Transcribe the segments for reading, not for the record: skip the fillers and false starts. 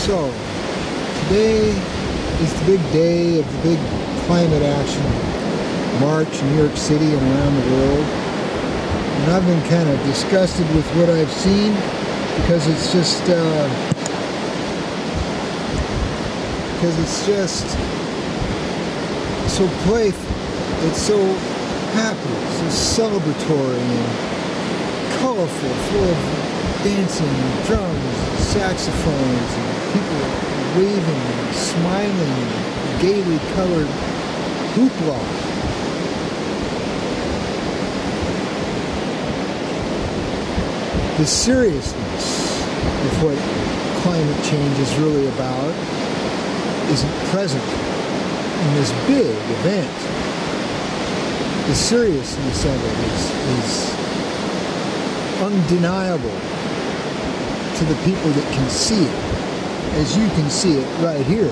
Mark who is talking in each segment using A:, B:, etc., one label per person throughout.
A: So, today is the big day of the big climate action march in New York City and around the world. And I've been kind of disgusted with what I've seen because it's just so playful. It's so happy, so celebratory and colorful, full of dancing and drums and saxophones and people waving and smiling and gaily colored hoopla. The seriousness of what climate change is really about isn't present in this big event. The seriousness of it is undeniable to the people that can see it, as you can see it right here.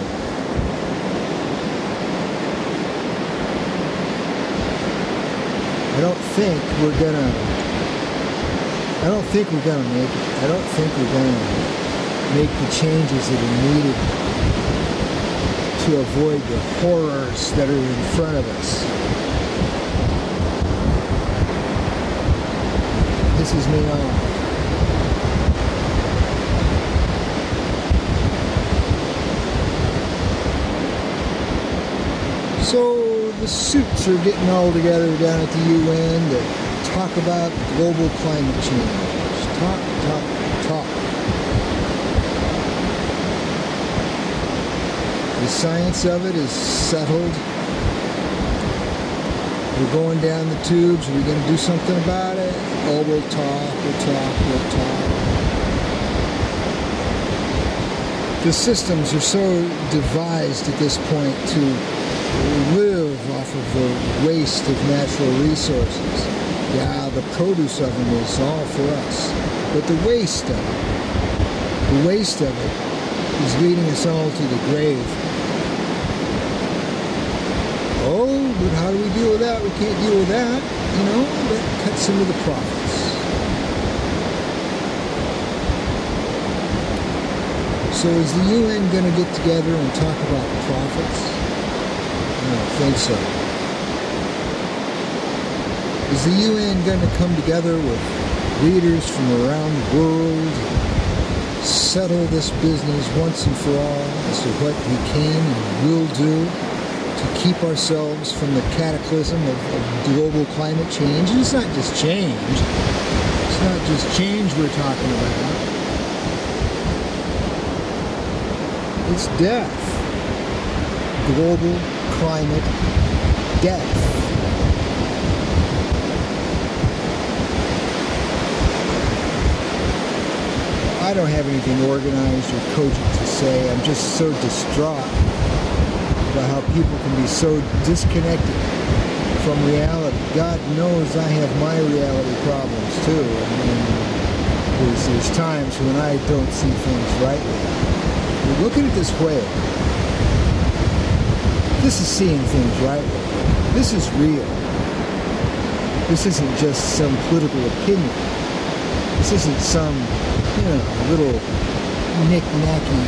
A: I don't think we're gonna make it. I don't think we're gonna make the changes that are needed to avoid the horrors that are in front of us. Pisses me off. So the suits are getting all together down at the UN to talk about global climate change. Talk. The science of it is settled. We're going down the tubes. Are we going to do something about it? Oh, we'll talk. The systems are so devised at this point to live off of the waste of natural resources. Yeah, the produce of them is all for us. But the waste of it is leading us all to the grave. Oh, but how do we deal with that? We can't deal with that. You know, that cuts into the profits. So is the UN going to get together and talk about profits? I don't think so. Is the UN going to come together with leaders from around the world and settle this business once and for all as to what we can and will do to keep ourselves from the cataclysm of global climate change? And it's not just change. It's not just change we're talking about. It's death. Global climate death. I don't have anything organized or cogent to say. I'm just so distraught about how people can be so disconnected from reality. God knows I have my reality problems too. I mean, there's times when I don't see things rightly. But looking at this whale, this is seeing things rightly. This is real. This isn't just some political opinion. This isn't some, little knick-knacky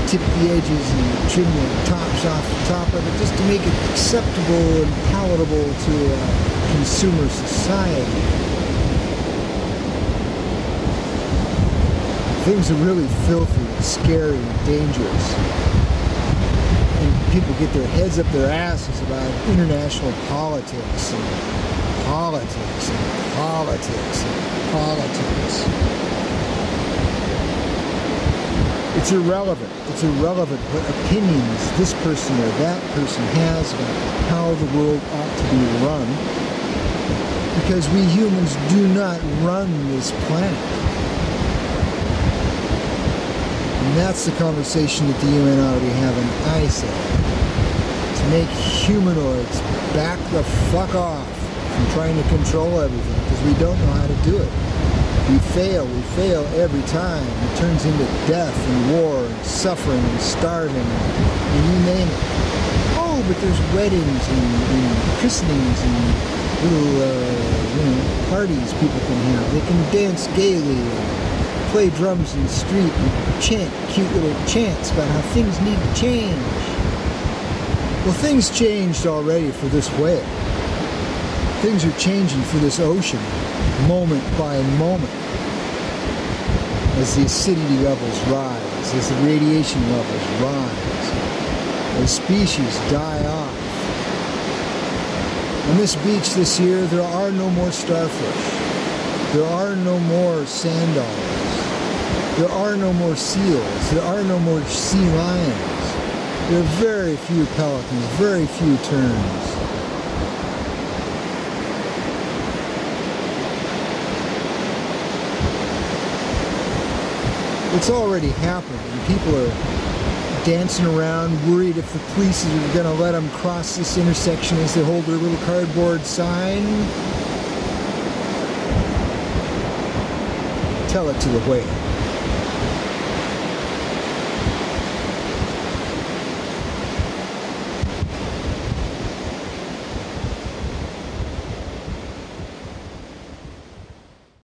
A: tip the edges and trim the tops off the top of it just to make it acceptable and palatable to a consumer society. Things are really filthy and scary and dangerous. And people get their heads up their asses about international politics and politics and politics and politics. It's irrelevant. It's irrelevant what opinions this person or that person has about how the world ought to be run, because we humans do not run this planet. And that's the conversation that the UN ought to be having, I say. To make humanoids back the fuck off from trying to control everything, because we don't know how to do it. We fail every time. It turns into death and war and suffering and starving and you name it. Oh, but there's weddings and christenings and little parties people can have. They can dance gaily. play drums in the street and chant cute little chants about how things need to change. Well, things changed already for this whale. Things are changing for this ocean, moment by moment, as the acidity levels rise, as the radiation levels rise, as species die off. On this beach this year, there are no more starfish. There are no more sand dollars. There are no more seals. There are no more sea lions. There are very few pelicans, very few terns. It's already happened, and people are dancing around, worried if the police are going to let them cross this intersection as they hold their little cardboard sign. Tell it to the whale.